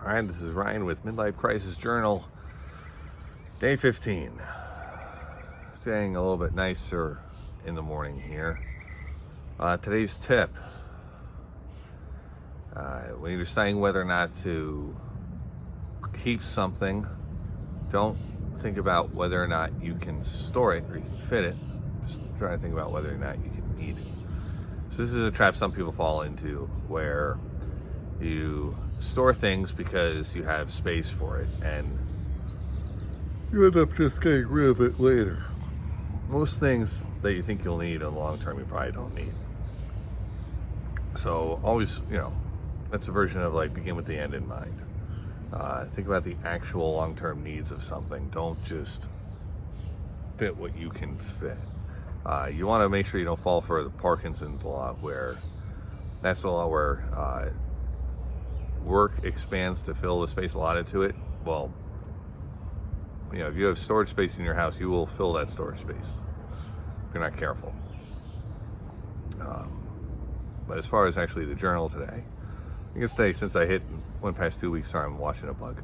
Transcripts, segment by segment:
All right, this is Ryan with Midlife Crisis Journal, day 15. Staying a little bit nicer in the morning here. Today's tip, when you're deciding whether or not to keep something, don't think about whether or not you can store it or you can fit it. Just try to think about whether or not you can eat it. So this is a trap some people fall into, where you store things because you have space for it and you end up just getting rid of it later. Most things that you think you'll need in the long term, you probably don't need. So always, that's a version of like begin with the end in mind. Think about the actual long-term needs of something. Don't just fit what you can fit. You want to make sure you don't fall for the Parkinson's law, where that's the law where work expands to fill the space allotted to it. Well, if you have storage space in your house, you will fill that storage space if you're not careful. But as far as actually the journal today, I can say since I went past 2 weeks, sorry, I'm watching a bug.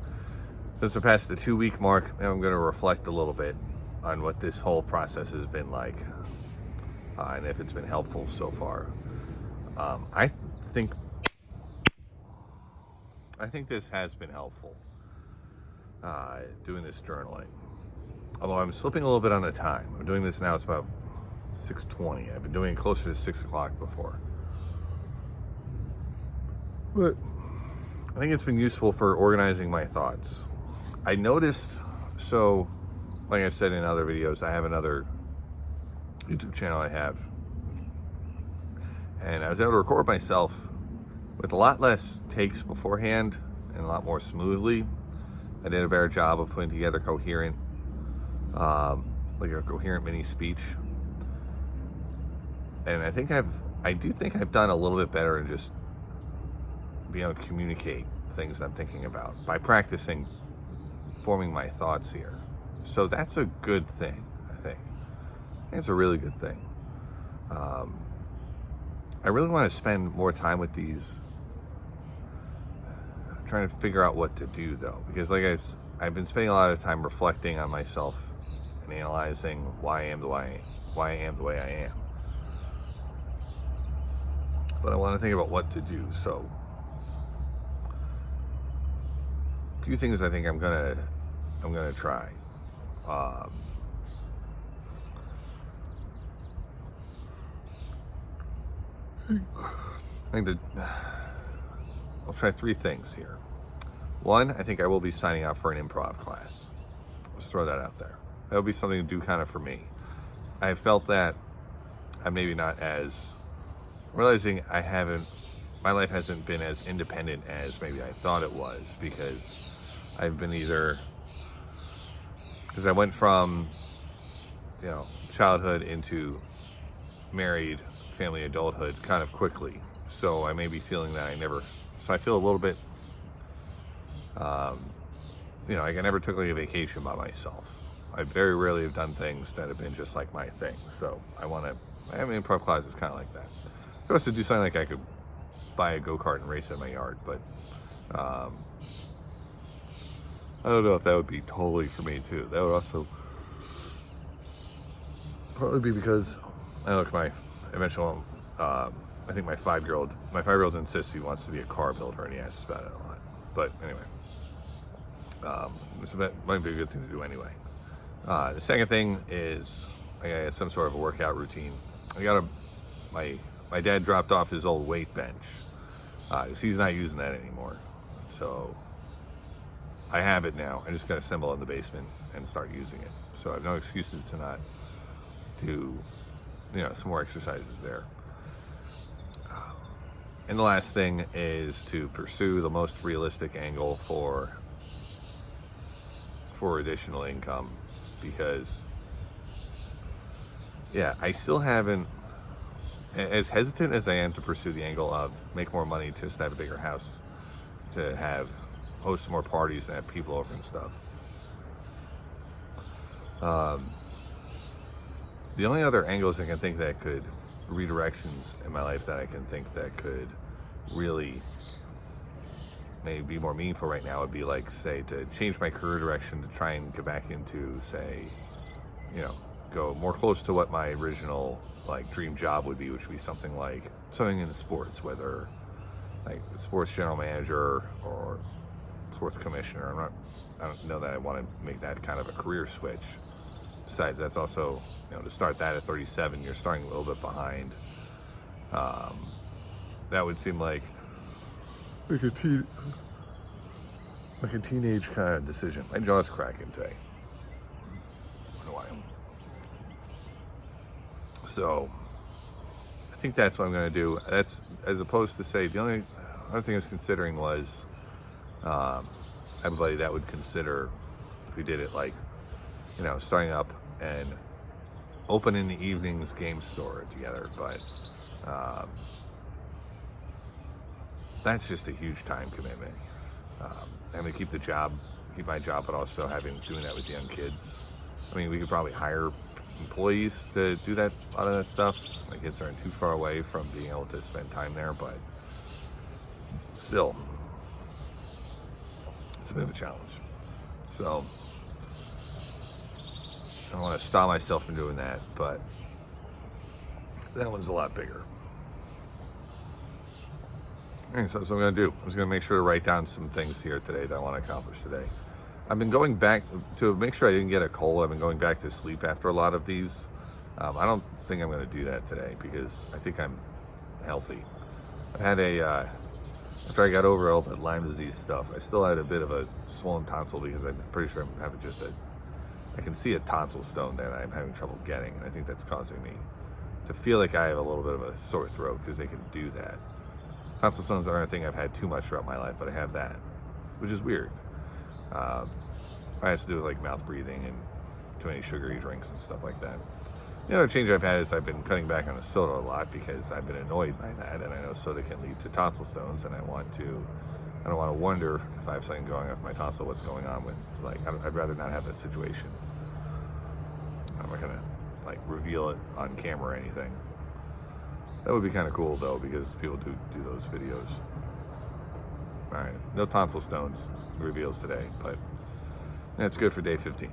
Since I passed the 2-week mark, I'm going to reflect a little bit on what this whole process has been like, and if it's been helpful so far. I think this has been helpful, doing this journaling. Although I'm slipping a little bit on the time. I'm doing this now, it's about 6:20. I've been doing it closer to 6 o'clock before. But I think it's been useful for organizing my thoughts. I noticed, so like I've said in other videos, I have another YouTube channel and I was able to record myself with a lot less takes beforehand and a lot more smoothly. I did a better job of putting together coherent, like a coherent mini speech. And I do think I've done a little bit better in just being able to communicate things I'm thinking about by practicing forming my thoughts here. So that's a good thing, I think. It's a really good thing. I really want to spend more time with these, trying to figure out what to do though, because I've been spending a lot of time reflecting on myself and analyzing why I am the way I am. But I want to think about what to do. So a few things I think I'm gonna try. I think that I'll try 3 things here. One, I think I will be signing up for an improv class. Let's throw that out there. That would be something to do kind of for me. I felt that I'm maybe not as, realizing my life hasn't been as independent as maybe I thought it was, because I've been because I went from, childhood into married, family, adulthood kind of quickly. So I may be feeling that so I feel a little bit, like I never took like a vacation by myself. I very rarely have done things that have been just like my thing. So I have an improv class is kind of like that. I could also do something like I could buy a go-kart and race in my yard, but I don't know if that would be totally for me too. That would also probably be because I look at my eventual, I think my 5-year-old insists he wants to be a car builder, and he asks about it a lot. But anyway, that might be a good thing to do anyway. The second thing is I got some sort of a workout routine. My dad dropped off his old weight bench, because he's not using that anymore. So I have it now. I just got to assemble it in the basement and start using it. So I have no excuses to not do, some more exercises there. And the last thing is to pursue the most realistic angle for additional income, because I still haven't, as hesitant as I am to pursue the angle of make more money to just have a bigger house, to host more parties and have people over and stuff. The only other angles I can think that could, redirections in my life that I can think that could really may be more meaningful right now would be like, say, to change my career direction to try and get back into, say, go more close to what my original like dream job would be, which would be something in sports, whether like sports general manager or sports commissioner. I don't know that I want to make that kind of a career switch. Besides, that's also, to start that at 37, you're starting a little bit behind. That would seem like a teenage kind of decision. My jaw's cracking today. I don't know why. So I think that's what I'm going to do. That's as opposed to say, the only other thing I was considering was everybody that would consider if we did it like, starting up and open in the evenings game store together. But that's just a huge time commitment. I'm going to keep my job, but also doing that with young kids. I mean, we could probably hire employees to do a lot of that stuff. My kids aren't too far away from being able to spend time there, but still, it's a bit of a challenge. So I don't want to stop myself from doing that, but that one's a lot bigger. And so that's what I'm going to do. I'm just going to make sure to write down some things here today that I want to accomplish today. I've been going back to make sure I didn't get a cold. I've been going back to sleep after a lot of these. I don't think I'm going to do that today because I think I'm healthy. I had after I got over all the Lyme disease stuff, I still had a bit of a swollen tonsil because I'm pretty sure I'm having I can see a tonsil stone there that I'm having trouble getting. And I think that's causing me to feel like I have a little bit of a sore throat because they can do that. Tonsil stones aren't a thing I've had too much throughout my life, but I have that, which is weird. I have to do with like mouth breathing and too many sugary drinks and stuff like that. The other change I've had is I've been cutting back on the soda a lot because I've been annoyed by that, and I know soda can lead to tonsil stones, and I don't want to wonder if I have something going on with my tonsil, what's going on with, I'd rather not have that situation. I'm not gonna reveal it on camera or anything. That would be kind of cool though, because people do those videos. All right, no tonsil stones reveals today, but it's good for day 15.